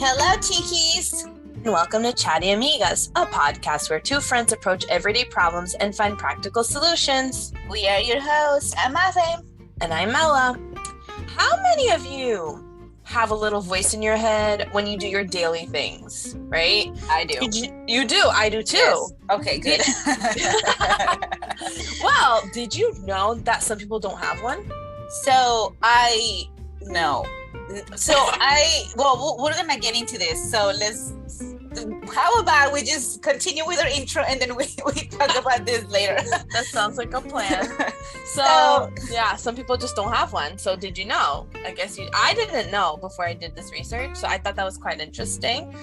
Hello, Chiquis! And welcome to Chatty Amigas, a podcast where two friends approach everyday problems and find practical solutions. We are your hosts. I'm Ave. And I'm Ella. How many of you have a little voice in your head when you do your daily things, right? I do. You do. I do too. Yes. Okay, good. Well, did you know that some people don't have one? We're gonna get into this. So how about we just continue with our intro and then we talk about this later? That sounds like a plan. So yeah, some people just don't have one. So did you know? I didn't know before I did this research, so I thought that was quite interesting.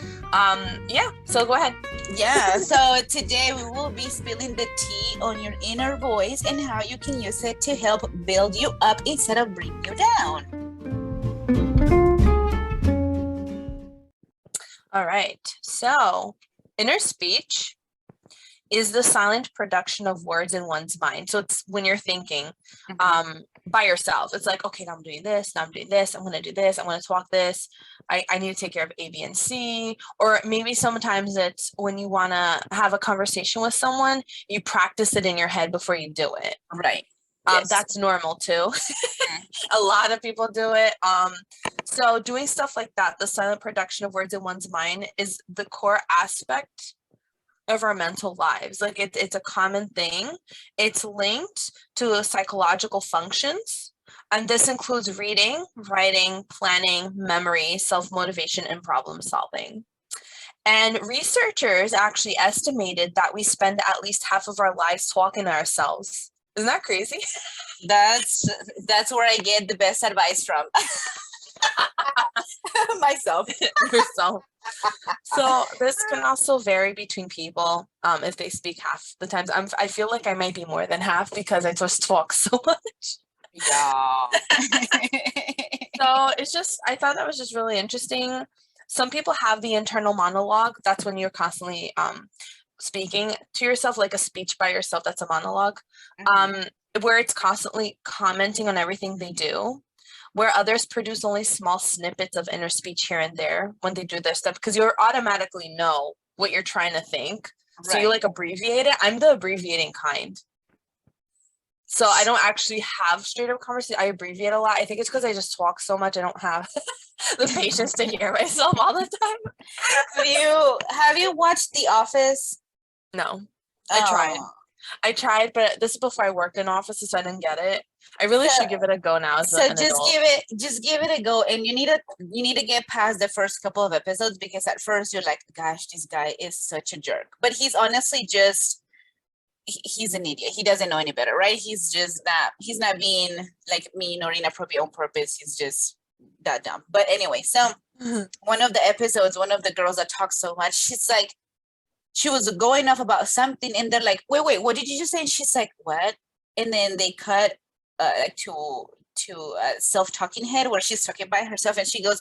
So go ahead. Yeah, so today we will be spilling the tea on your inner voice and how you can use it to help build you up instead of bring you down. All right, so inner speech is the silent production of words in one's mind. So it's when you're thinking by yourself. It's like, okay, now I'm doing this, I'm going to do this, I'm going to talk this, I need to take care of A, B, and C. Or maybe sometimes it's when you want to have a conversation with someone, you practice it in your head before you do it. Right. Yes. That's normal too. A lot of people do it. So doing stuff like that, the silent production of words in one's mind, is the core aspect of our mental lives. Like it's a common thing. It's linked to psychological functions. And this includes reading, writing, planning, memory, self-motivation, and problem solving. And researchers actually estimated that we spend at least half of our lives talking to ourselves. Isn't that crazy? That's where I get the best advice from. Myself. Yourself. So this can also vary between people if they speak half the times. I feel like I might be more than half because I just talk so much. Yeah. So I thought that was just really interesting. Some people have the internal monologue. That's when you're constantly speaking to yourself, like a speech by yourself. That's a monologue. Where it's constantly commenting on everything they do, where others produce only small snippets of inner speech here and there when they do their stuff, because you automatically know what you're trying to think. Right. So you like abbreviate it. I'm the abbreviating kind. So I don't actually have straight up conversation. I abbreviate a lot. I think it's because I just talk so much. I don't have the patience to hear myself all the time. Have you watched The Office? No, I tried, but this is before I worked in offices, so I didn't get it. I really should give it a go now. Just give it a go, and you need to get past the first couple of episodes, because at first you're like, gosh, this guy is such a jerk, but he's honestly he's an idiot. He doesn't know any better, right? He's not being like mean or inappropriate on purpose. He's just that dumb. But anyway, so one of the episodes, one of the girls that talks so much, she was going off about something, and they're like, wait, what did you just say? And she's like, what? And then they cut to a self-talking head where she's talking by herself, and she goes,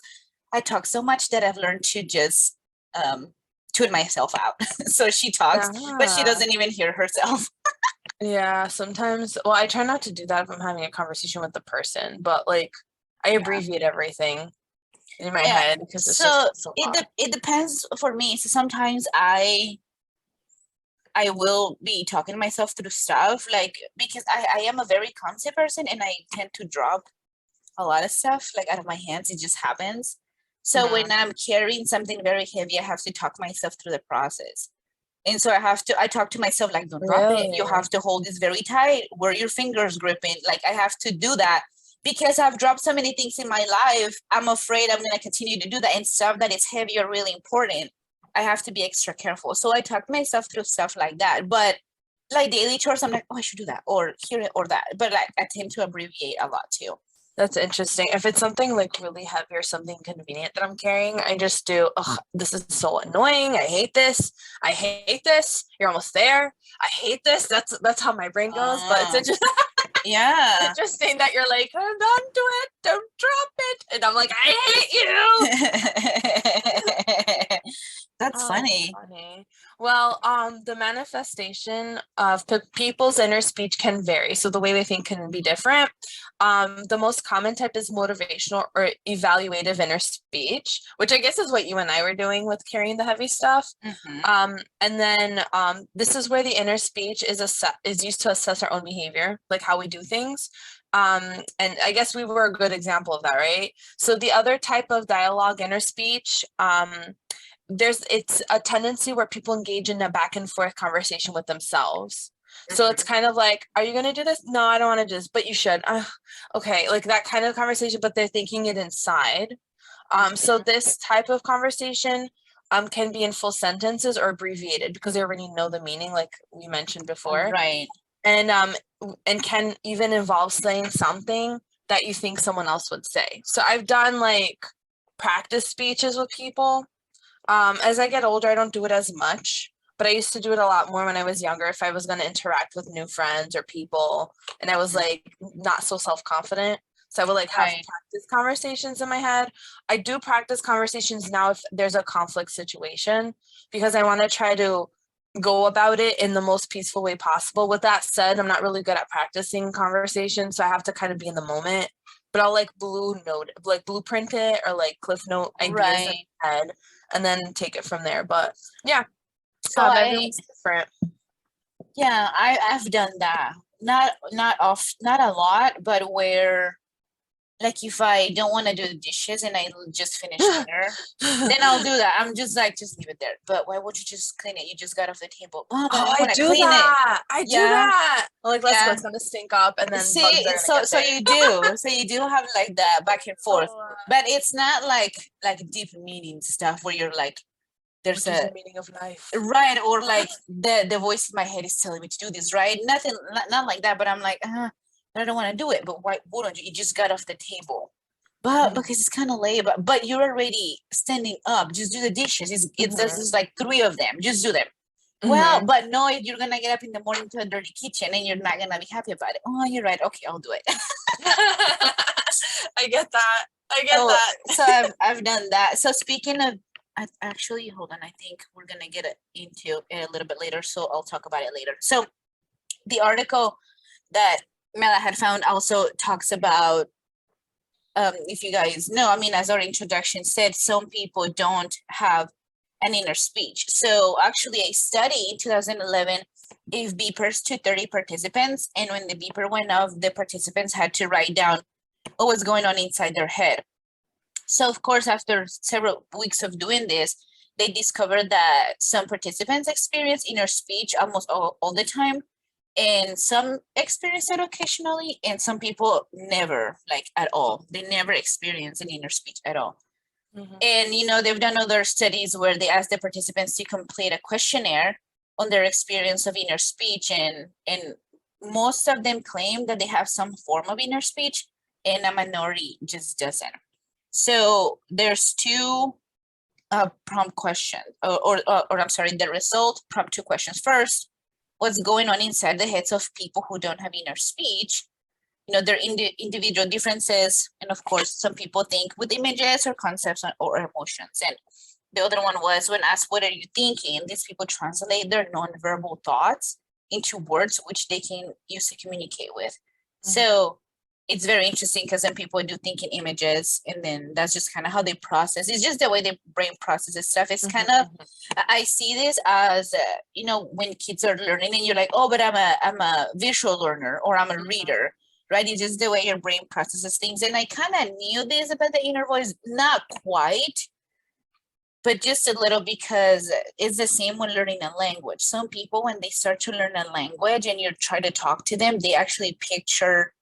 I talk so much that I've learned to just tune myself out. So she talks, but she doesn't even hear herself. Yeah, sometimes. Well, I try not to do that if I'm having a conversation with the person, but like I abbreviate everything in my head because it's it depends for me. So sometimes I will be talking to myself through stuff, like, because I am a very clumsy person, and I tend to drop a lot of stuff like out of my hands. It just happens. So when I'm carrying something very heavy, I have to talk myself through the process. And so I talk to myself like, don't drop it. You have to hold this very tight. Where your fingers gripping? Like, I have to do that because I've dropped so many things in my life. I'm afraid I'm going to continue to do that, and stuff that is heavy or really important, I have to be extra careful. So I talk myself through stuff like that. But like daily chores, I'm like, oh, I should do that or hear it or that. But I tend to abbreviate a lot too. That's interesting. If it's something like really heavy or something convenient that I'm carrying, I just do, this is so annoying. I hate this. You're almost there. I hate this. That's how my brain goes. But it's interesting. Yeah. Interesting that you're like, hold on to it. Don't drop it. And I'm like, I hate you. That's Oh, that's funny. funny. Well, the manifestation of people's inner speech can vary. So the way they think can be different. The most common type is motivational or evaluative inner speech, which I guess is what you and I were doing with carrying the heavy stuff. Hmm. And then this is where the inner speech is used to assess our own behavior, like how we do things. And I guess we were a good example of that, right? So the other type of dialogue, inner speech, it's a tendency where people engage in a back and forth conversation with themselves. So it's Hmm. kind of like, are you going to do this? No, I don't want to do this, but you should. Okay, like that kind of conversation, but they're thinking it inside. So Hmm. this type of conversation can be in full sentences or abbreviated because they already know the meaning, like we mentioned before, Right. and can even involve saying something that you think someone else would say. So I've done like practice speeches with people. As I get older, I don't do it as much, but I used to do it a lot more when I was younger. If I was going to interact with new friends or people, and I was like not so self-confident, so I would like have Right. practice conversations in my head. I do practice conversations now if there's a conflict situation because I want to try to go about it in the most peaceful way possible. With that said, I'm not really good at practicing conversations, so I have to kind of be in the moment. But I'll like blueprint it or like cliff note ideas in Right. my head and then take it from there. But yeah, So I, everyone's different. yeah, I've done that. Not a lot, but where like if I don't want to do the dishes and I just finish dinner, then I'll do that. I'm just like, just leave it there. But why would you just clean it? You just got off the table. Oh, but I Oh, don't I want to do clean it. that. I do Yeah, that. I'm like, let's go. yeah. It's gonna stink up, and then bugs are See, gonna get so there. you do. So you do have like that back and forth. Oh, But it's not like deep meaning stuff where you're like, there's what is a the meaning of life? right, or like the voice in my head is telling me to do this, right? Nothing, not like that. But I'm like, I don't want to do it. But why wouldn't you? You just got off the table. But Mhm, because it's kind of late, but you're already standing up. Just do the dishes. It's there's mhm, just like three of them. Just do them. Well, mhm. but no, you're gonna get up in the morning to a dirty kitchen and you're not gonna be happy about it. Oh, you're right. Okay, I'll do it. I get that. I get So that. so I've done that. So speaking of, actually, hold on. I think we're gonna get it into it a little bit later. So I'll talk about it later. So the article that Mela had found also talks about, if you guys know, I mean, as our introduction said, some people don't have an inner speech. So actually, a study in 2011 gave beepers to 30 participants, and when the beeper went off, the participants had to write down what was going on inside their head. So of course, after several weeks of doing this, they discovered that some participants experience inner speech almost all the time, and some experience it occasionally, and some people never, like at all. They never experience an inner speech at all. Mhm, And they've done other studies where they ask the participants to complete a questionnaire on their experience of inner speech, and most of them claim that they have some form of inner speech, and a minority just doesn't. So there's two prompt questions, or I'm sorry, the result prompt two questions. First, what's going on inside the heads of people who don't have inner speech? Their individual differences, and of course, some people think with images or concepts or emotions. And the other one was when asked, "What are you thinking?" These people translate their nonverbal thoughts into words which they can use to communicate with. mhm, So it's very interesting because then people do think in images, and then that's just kind of how they process. It's just the way their brain processes stuff. It's kind mhm, of, mhm, I see this as, when kids are learning, and you're like, oh, but I'm a visual learner, or I'm a mhm, reader, right? It's just the way your brain processes things. And I kind of knew this about the inner voice, not quite, but just a little, because it's the same when learning a language. Some people, when they start to learn a language and you try to talk to them, they actually picture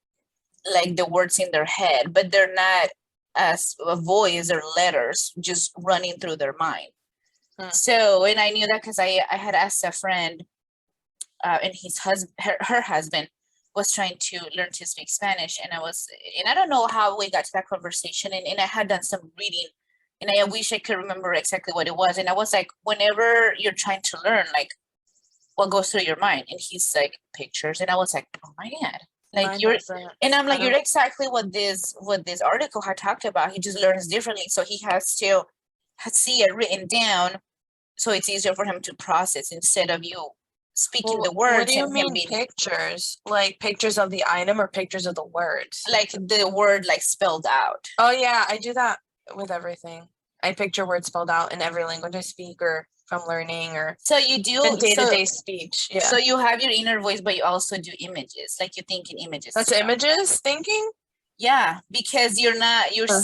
like the words in their head, but they're not as a voice or letters just running through their mind. mhm, So, and I knew that because I had asked a friend, and his husband, her husband, was trying to learn to speak Spanish, and I don't know how we got to that conversation, and I had done some reading, and I wish I could remember exactly what it was, and I was like, whenever you're trying to learn, like, what goes through your mind? And he's like, pictures, and I was like, oh my god, like Mine you're, doesn't. and I'm I like, you're don't. exactly what this article had talked about. He just learns differently, so he has to see it written down so it's easier for him to process instead of you speaking the Well, what do words you and him mean being pictures? Like pictures of the item or pictures of the words? like the word like spelled out. Oh yeah, I do that with everything. I picture words spelled out in every language I speak or if I'm learning or So you in do day-to-day speech. Yeah. so you have your inner voice, but you also do images, like you think in images. That's too. images thinking? Yeah, because you're Huh.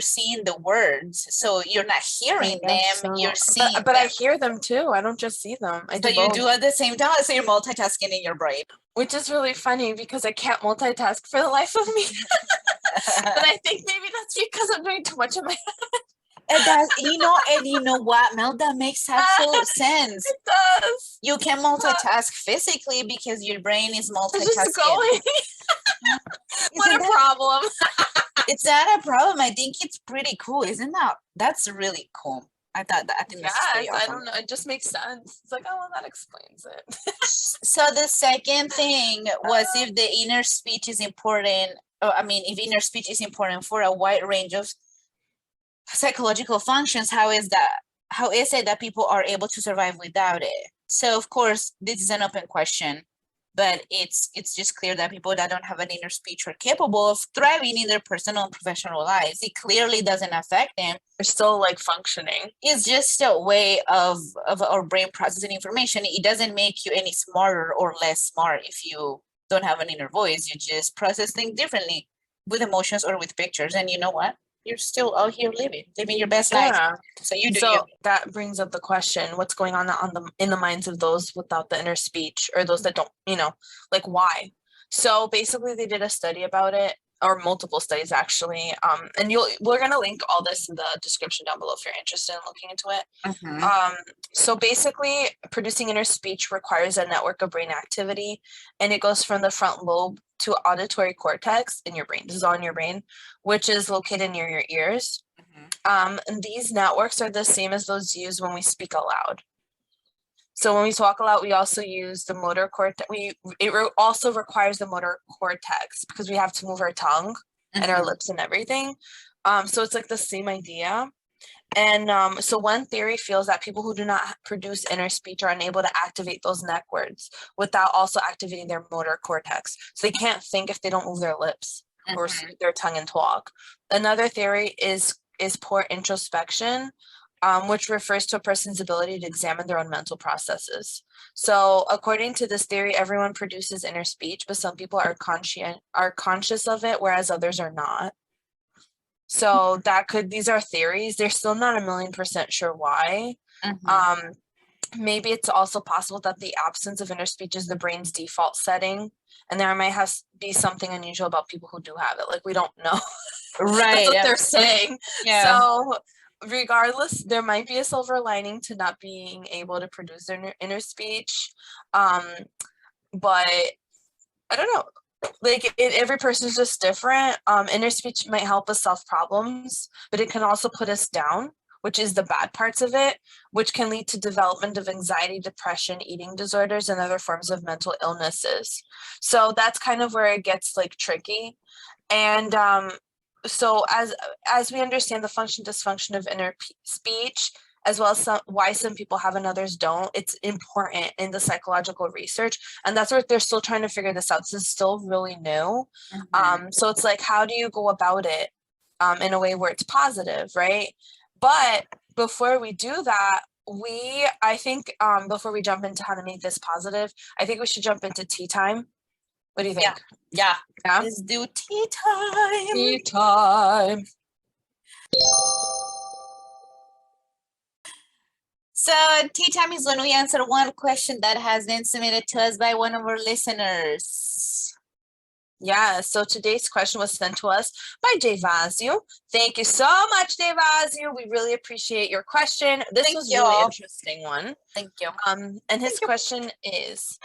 seeing the words, so you're not I hearing guess them, so. you're seeing But I them. hear them too. I don't just see them. I So do you do both. at the same time. So you're multitasking in your brain. Which is really funny because I can't multitask for the life of me. But I think maybe that's because I'm doing too much of my It does, and you know what, Mel? That makes absolute sense. It does. You can multitask physically because your brain is It's just multitasking. going. What Isn't a problem. It's not a problem. I think it's pretty cool. Isn't that? That's really cool. I think that's pretty Yes, I awesome. don't know. It just makes sense. It's like, oh, well, that explains it. So the second thing was if the inner speech is important. I mean, if inner speech is important for a wide range of psychological functions, how is that? How is it that people are able to survive without it? So of course, this is an open question, but it's just clear that people that don't have an inner speech are capable of thriving in their personal and professional lives. It clearly doesn't affect them. They're still like functioning. It's just a way of our brain processing information. It doesn't make you any smarter or less smart if you don't have an inner voice. You just process things differently with emotions or with pictures. And you know what? You're still out here living your best life. Yeah. So you do you. So that brings up the question, what's going on in the minds of those without the inner speech or those that don't, like why? So basically they did a study about it or multiple studies actually. And we're gonna link all this in the description down below if you're interested in looking into it. So basically producing inner speech requires a network of brain activity and it goes from the front lobe to auditory cortex in your brain. This is all in your brain, which is located near your ears. And these networks are the same as those used when we speak aloud. So when we talk aloud, we also use the motor cortex. Also requires the motor cortex because we have to move our tongue and our lips and everything. So it's like the same idea. And so one theory feels that people who do not produce inner speech are unable to activate those networks without also activating their motor cortex. So they can't think if they don't move their lips or their tongue and talk. Another theory is poor introspection, which refers to a person's ability to examine their own mental processes. So according to this theory, everyone produces inner speech, but some people are conscious of it, whereas others are not. So these are theories. They're still not 1,000,000% sure why. Maybe it's also possible that the absence of inner speech is the brain's default setting, and there might be something unusual about people who do have it. Like we don't know. Right. That's what they're saying. Yeah. So regardless, there might be a silver lining to not being able to produce their inner speech. But I don't know. Like every person is just different. Inner speech might help us solve problems, but it can also put us down, which is the bad parts of it, which can lead to development of anxiety, depression, eating disorders, and other forms of mental illnesses. So that's kind of where it gets like tricky. And so as we understand the function dysfunction of inner speech, as well as why some people have and others don't, it's important in the psychological research. And that's where they're still trying to figure this out. This is still really new. So it's like, how do you go about it in a way where it's positive, right? But before we do that, I think before we jump into how to make this positive, I think we should jump into tea time. What do you think? Yeah. Yeah. Let's do tea time. Tea time. So tea time is when we answer one question that has been submitted to us by one of our listeners. Yeah, so today's question was sent to us by Jay Vazio. Thank you so much, Jay Vazio. We really appreciate your question. This was a really interesting one. Thank you. And his question is,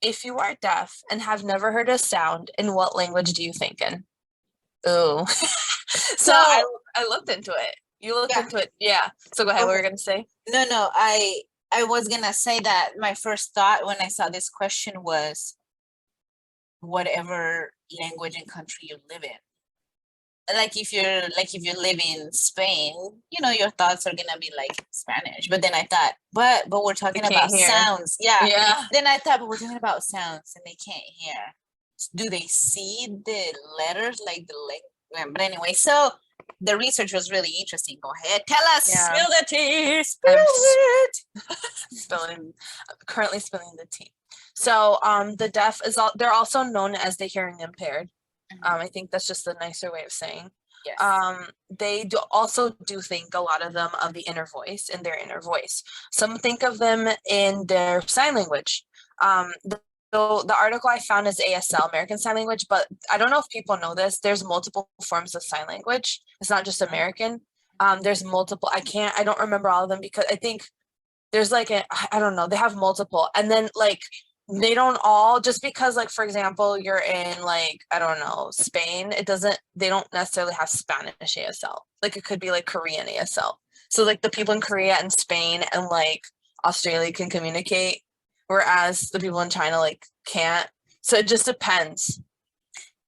if you are deaf and have never heard a sound, in what language do you think in? Ooh. So I looked into it. You looked into it. Yeah. So go ahead. What were you going to say? No. I was going to say that my first thought when I saw this question was whatever language and country you live in. like if you live in Spain, your thoughts are gonna be like Spanish. But then I thought, but we're They talking can't about hear. sounds. Yeah. Yeah. Then I thought, but we're talking about sounds and they can't hear. Do they see the letters like the but anyway, so the research was really interesting. Go ahead. Tell us. Yeah. Spill the tea. Spill I'm it. currently spilling the tea. So the deaf they're also known as the hearing impaired. I think that's just a nicer way of saying. Yes. They also do think, a lot of them, of the inner voice, in their inner voice. Some think of them in their sign language. So the article I found is ASL, American Sign Language, but I don't know if people know this. There's multiple forms of sign language. It's not just American. There's multiple. I don't remember all of them because I think there's like I don't know. They have multiple, and then like they don't all, just because, like, for example, you're in, like, I don't know, Spain, they don't necessarily have Spanish ASL. Like, it could be like Korean ASL. So like the people in Korea and Spain and like Australia can communicate, whereas the people in China like can't. So it just depends.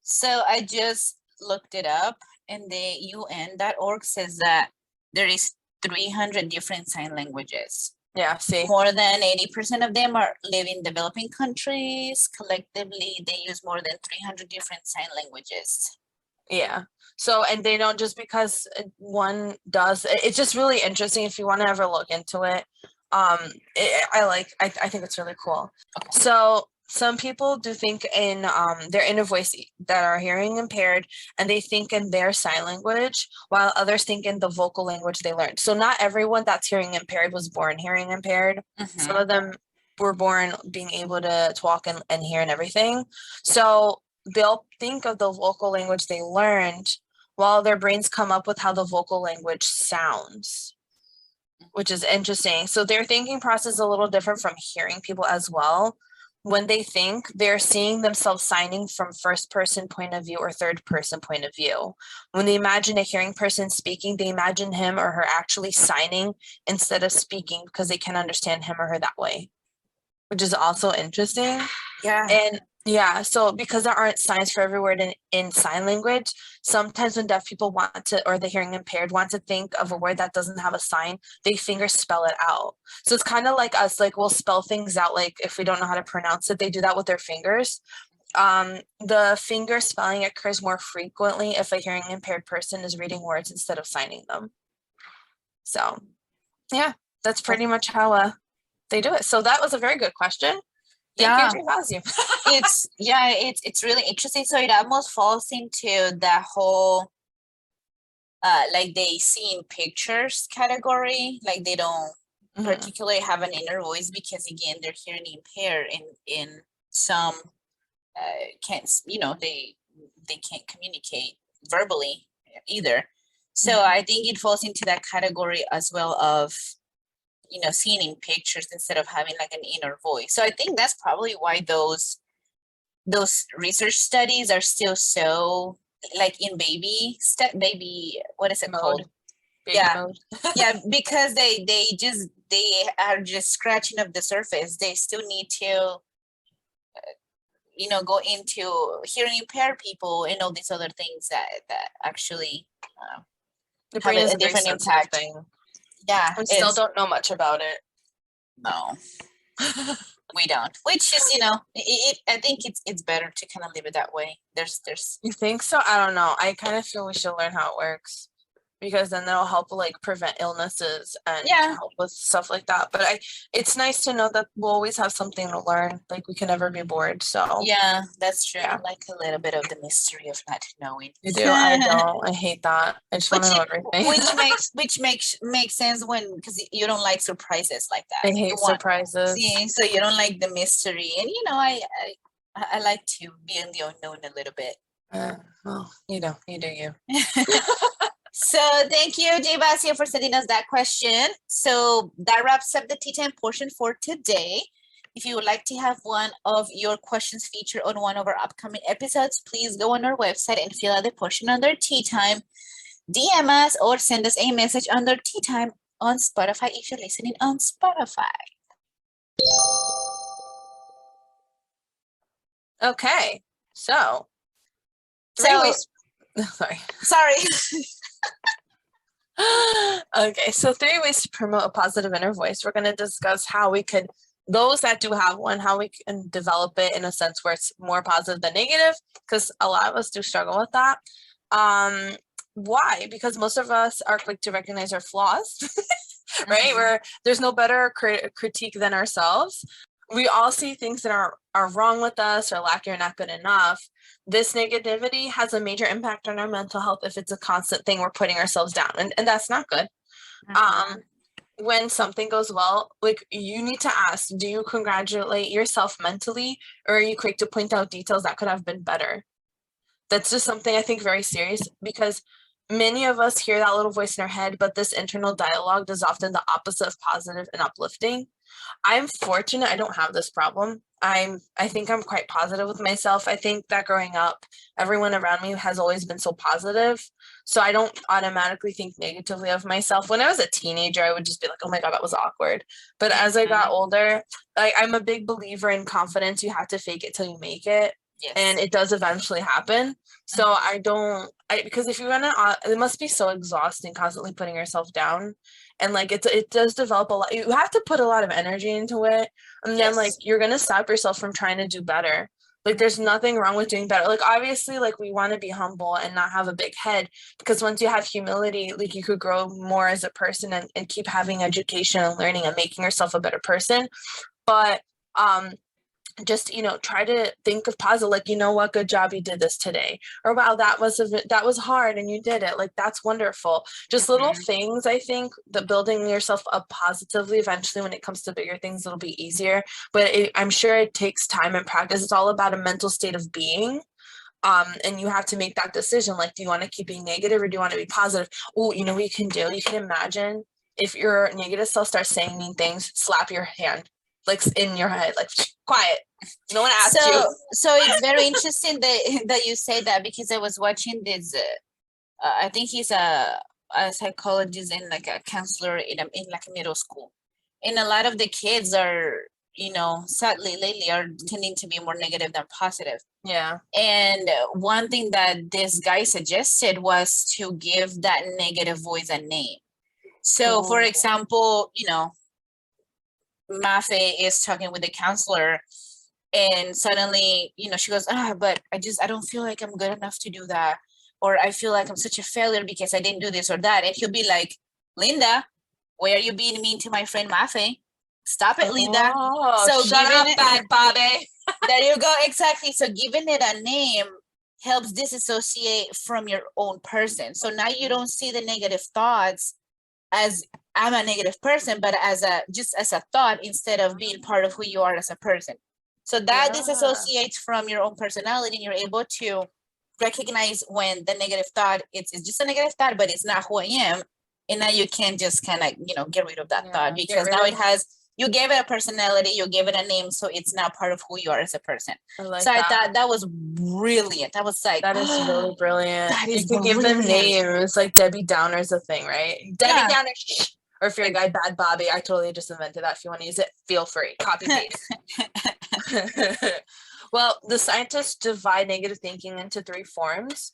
So I just looked it up, and the UN.org says that there is 300 different sign languages. Yeah, see. More than 80% of them live in developing countries. Collectively, they use more than 300 different sign languages. Yeah. So, and they don't, just because one does, it's just really interesting if you want to ever look into it. I think it's really cool. Okay. So some people do think in their inner voice that are hearing impaired, and they think in their sign language, while others think in the vocal language they learned. So not everyone that's hearing impaired was born hearing impaired. Some of them were born being able to talk and hear and everything. So they'll think of the vocal language they learned while their brains come up with how the vocal language sounds, which is interesting. So their thinking process is a little different from hearing people as well. When they think, they're seeing themselves signing from first person point of view or third person point of view. When they imagine a hearing person speaking, they imagine him or her actually signing instead of speaking, because they can understand him or her that way, which is also interesting. Yeah. And yeah, so because there aren't signs for every word in sign language, sometimes when deaf people want to, or the hearing impaired want to think of a word that doesn't have a sign, they finger spell it out. So it's kind of like us, like we'll spell things out, like if we don't know how to pronounce it, they do that with their fingers. The finger spelling occurs more frequently if a hearing impaired person is reading words instead of signing them. So yeah, that's pretty much how they do it. So that was a very good question. Thank you, Gervasio. It's really interesting. So it almost falls into the whole like they see in pictures category. Like they don't particularly have an inner voice, because again they're hearing impaired, in some can't, they can't communicate verbally either. So I think it falls into that category as well of seeing in pictures instead of having like an inner voice. So I think that's probably why those research studies are still so like in baby what is it Mode. called? Baby mode. Yeah, because they are just scratching up the surface. They still need to go into hearing impaired people and all these other things that actually The have brain is a a very different sensitive impact. thing. Yeah, We still don't know much about it. No, we don't. Which is, I think it's better to kind of leave it that way. There's. You think so? I don't know. I kind of feel we should learn how it works, because then that'll help like prevent illnesses and help with stuff like that. But it's nice to know that we'll always have something to learn. Like we can never be bored. So yeah, that's true. Yeah. Like a little bit of the mystery of not knowing. You do? I don't. I hate that. I just want to know everything. which makes sense because you don't like surprises like that. I hate surprises. See, so you don't like the mystery, and I like to be in the unknown a little bit. Well, you do you. So thank you, Gervasio, for sending us that question. So that wraps up the Tea Time portion for today. If you would like to have one of your questions featured on one of our upcoming episodes, please go on our website and fill out the portion under Tea Time. DM us or send us a message under Tea Time on Spotify if you're listening on Spotify. Okay, so Sorry. Sorry. Okay, so 3 ways to promote a positive inner voice. We're going to discuss how we could, those that do have one, how we can develop it in a sense where it's more positive than negative, because a lot of us do struggle with that. Why? Because most of us are quick to recognize our flaws, right? Mhm. Where there's no better critique than ourselves. We all see things that are wrong with us or lacking or not good enough. This negativity has a major impact on our mental health if it's a constant thing we're putting ourselves down, and that's not good. Mhm. When something goes well, like, you need to ask, do you congratulate yourself mentally, or are you quick to point out details that could have been better? That's just something I think very serious, because many of us hear that little voice in our head, but this internal dialogue is often the opposite of positive and uplifting. I'm fortunate I don't have this problem. I think I'm quite positive with myself. I think that growing up, everyone around me has always been so positive. So I don't automatically think negatively of myself. When I was a teenager, I would just be like, oh my God, that was awkward. But as I got Mhm. older, like, I'm a big believer in confidence. You have to fake it till you make it. And Yes. it does eventually happen. So Mhm. because if you're gonna, it must be so exhausting constantly putting yourself down, and like it does develop a lot. You have to put a lot of energy into it, and then like Yes. you're gonna stop yourself from trying to do better. Like, there's nothing wrong with doing better. Like, obviously, like, we want to be humble and not have a big head, because once you have humility, like, you could grow more as a person, and keep having education and learning and making yourself a better person. But um just, try to think of positive, like, what, good job, you did this today, or wow, that was hard and you did it, like, that's wonderful. Just little Mhm. things. I think that building yourself up positively, eventually when it comes to bigger things, it'll be easier, but I'm sure it takes time and practice. It's all about a mental state of being. And you have to make that decision, like, do you want to keep being negative, or do you want to be positive? Oh, you know what you can do, you can imagine if your negative self starts saying mean things, slap your hand, like, in your head, like, quiet, no one asked you. So it's very interesting that that you say that, because I was watching this. I think he's a psychologist and like a counselor in like a middle school, and a lot of the kids are, sadly lately are tending to be more negative than positive. Yeah. And one thing that this guy suggested was to give that negative voice a name. So, for Ooh. example, Mafe is talking with the counselor, and suddenly, she goes, but I don't feel like I'm good enough to do that, or I feel like I'm such a failure because I didn't do this or that. And he'll be like, Linda, why are you being mean to my friend Mafe? Stop it, Linda. Oh, So shut giving up, it, bad Bobby. there you go, exactly. So giving it a name helps disassociate from your own person. So now you don't see the negative thoughts as I'm a negative person, but as a thought, instead of being part of who you are as a person. So that Yeah. disassociates from your own personality, and you're able to recognize when the negative thought, it's just a negative thought, but it's not who I am. And now you can just kind of, get rid of that thought, Yeah, get because rid now of it has, you gave it a personality, you gave it a name, so it's now part of who you are as a person. I So like I that. thought that was brilliant. I was like, That is really brilliant. that You is could give them brilliant. names, like Debbie Downer's a thing, right? Debbie Yeah. Downer, shh. Or if you're a guy, Bad Bobby, I totally just invented that. If you want to use it, feel free. Copy paste. Well, the scientists divide negative thinking into 3 forms: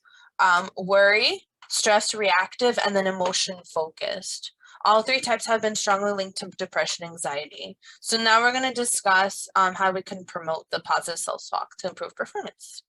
worry, stress reactive, and then emotion focused. All 3 types have been strongly linked to depression and anxiety. So now we're going to discuss how we can promote the positive self-talk to improve performance.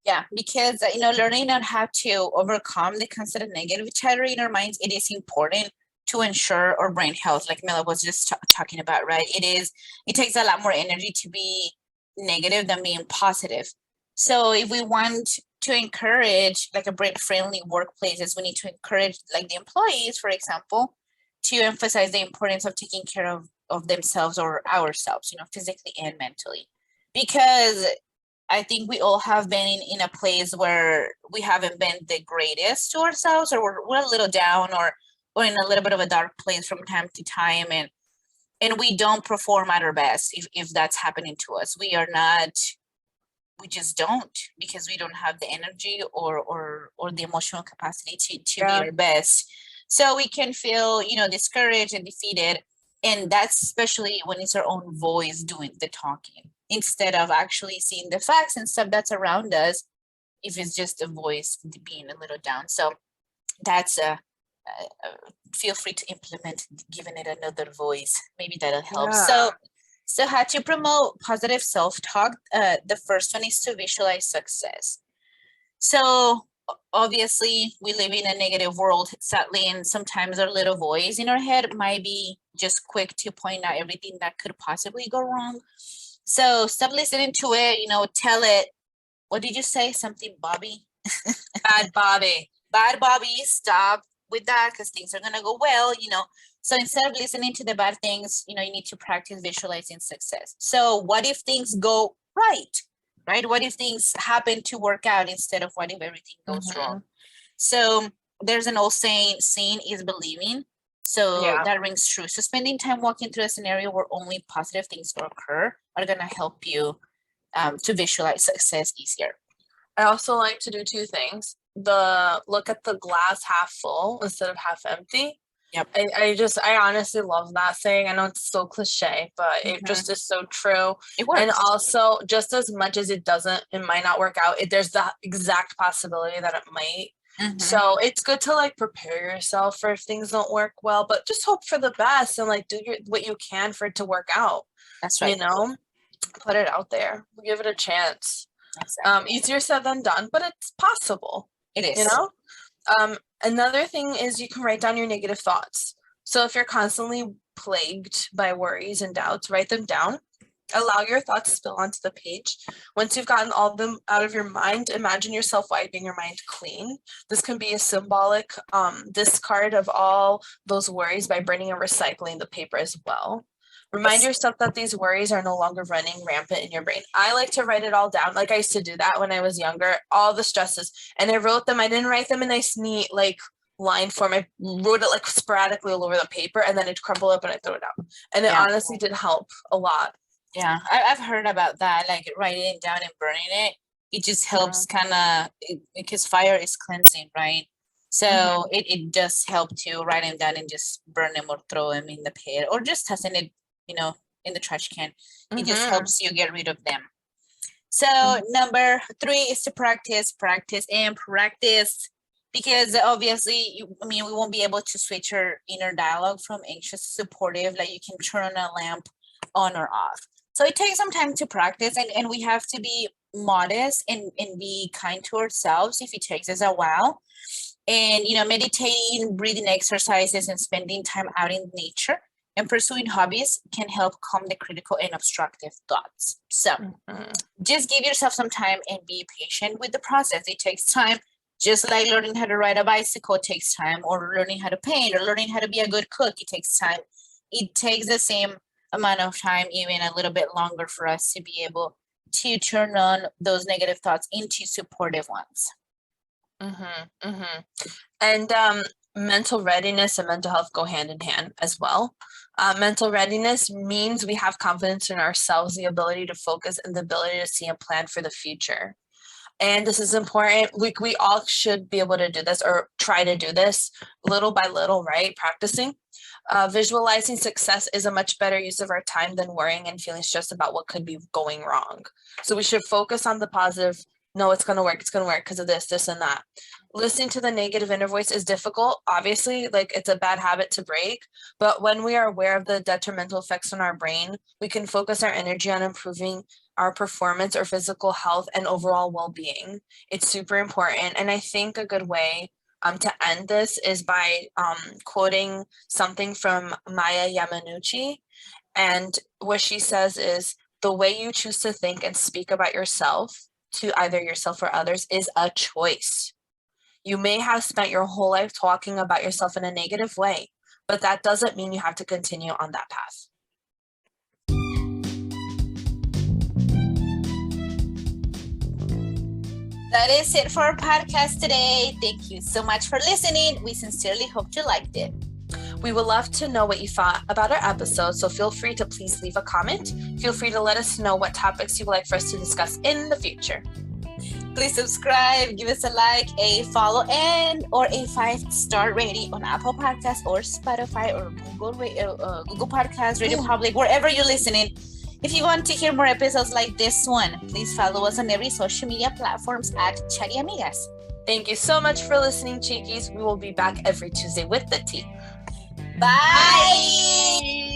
Yeah, because learning on how to overcome the constant negative chatter in our minds, it is important to ensure our brain health, like Mila was just talking about, right? It takes a lot more energy to be negative than being positive. So if we want to encourage like a brain friendly workplaces, we need to encourage like the employees, for example, to emphasize the importance of taking care of themselves or ourselves, physically and mentally. Because I think we all have been in a place where we haven't been the greatest to ourselves, or we're a little down, or in a little bit of a dark place from time to time, and we don't perform at our best if that's happening to us. We just don't, because we don't have the energy or the emotional capacity to be Yeah. our best. So we can feel, discouraged and defeated. And that's especially when it's our own voice doing the talking, instead of actually seeing the facts and stuff that's around us. if it's just a voice being a little down. So that's feel free to implement giving it another voice. Maybe that'll help. Yeah. So how to promote positive self-talk? The first one is to visualize success. So obviously we live in a negative world, sadly, and sometimes our little voice in our head might be just quick to point out everything that could possibly go wrong. So stop listening to it, tell it. What did you say? Something, Bobby? Bad Bobby. Bad Bobby, stop with that because things are gonna go well. So instead of listening to the bad things, you need to practice visualizing success. So what if things go right? What if things happen to work out instead of what if everything goes wrong? So there's an old saying, seeing is believing. So that rings true. So spending time walking through a scenario where only positive things will occur are gonna help you to visualize success easier. I also like to do two things. Look at the glass half full instead of half empty. Yep. I honestly love that saying. I know it's so cliche, but it just is so true. It works. And also, just as much as it might not work out, there's the exact possibility that it might. So it's good to like prepare yourself for if things don't work well, but just hope for the best and like do what you can for it to work out. That's right. Put it out there. Give it a chance. Exactly. Easier said than done, but it's possible. It is. Another thing is you can write down your negative thoughts. So if you're constantly plagued by worries and doubts, write them down. Allow your thoughts to spill onto the page. Once you've gotten all of them out of your mind, imagine yourself wiping your mind clean. This can be a symbolic discard of all those worries by burning and recycling the paper as well. Remind yourself that these worries are no longer running rampant in your brain. I like to write it all down. Like I used to do that when I was younger, all the stresses. And I wrote them. I didn't write them in nice, neat, like line form. I wrote it like sporadically all over the paper and then I'd crumple up and I throw it out. And it honestly did help a lot. Yeah, I've heard about that, like writing it down and burning it. It just helps kind of, because fire is cleansing, right? So it does help to write them down and just burn them or throw them in the pit or just tossing it, in the trash can. It just helps you get rid of them. So number 3 is to practice, because obviously, we won't be able to switch your inner dialogue from anxious to supportive. Like you can turn a lamp on or off. So it takes some time to practice, and we have to be modest and be kind to ourselves if it takes us a while. And, meditating, breathing exercises, and spending time out in nature and pursuing hobbies can help calm the critical and obstructive thoughts. So just give yourself some time and be patient with the process. It takes time, just like learning how to ride a bicycle takes time, or learning how to paint, or learning how to be a good cook. It takes time. It takes the same amount of time, even a little bit longer, for us to be able to turn on those negative thoughts into supportive ones. And mental readiness and mental health go hand in hand as well. Mental readiness means we have confidence in ourselves, the ability to focus, and the ability to see a plan for the future. And this is important. We all should be able to do this, or try to do this little by little, right? Practicing. Visualizing success is a much better use of our time than worrying and feeling stressed about what could be going wrong. So we should focus on the positive. No, it's going to work. It's going to work because of this, and that. Listening to the negative inner voice is difficult. Obviously, like it's a bad habit to break. But when we are aware of the detrimental effects on our brain, we can focus our energy on improving our performance or physical health and overall well-being. It's super important. And I think a good way to end this is by quoting something from Maya Yamanouchi. And what she says is, the way you choose to think and speak about yourself to either yourself or others is a choice. You may have spent your whole life talking about yourself in a negative way, but that doesn't mean you have to continue on that path. That is it for our podcast today. Thank you so much for listening. We sincerely hope you liked it. We would love to know what you thought about our episode, so feel free to please leave a comment. Feel free to let us know what topics you would like for us to discuss in the future. Please subscribe, give us a like, a follow, or a 5-star rating on Apple Podcasts or Spotify or Google Podcasts, Radio Public, wherever you're listening. If you want to hear more episodes like this one, please follow us on every social media platforms at Chatty Amigas. Thank you so much for listening, Chiquis. We will be back every Tuesday with the tea. Bye.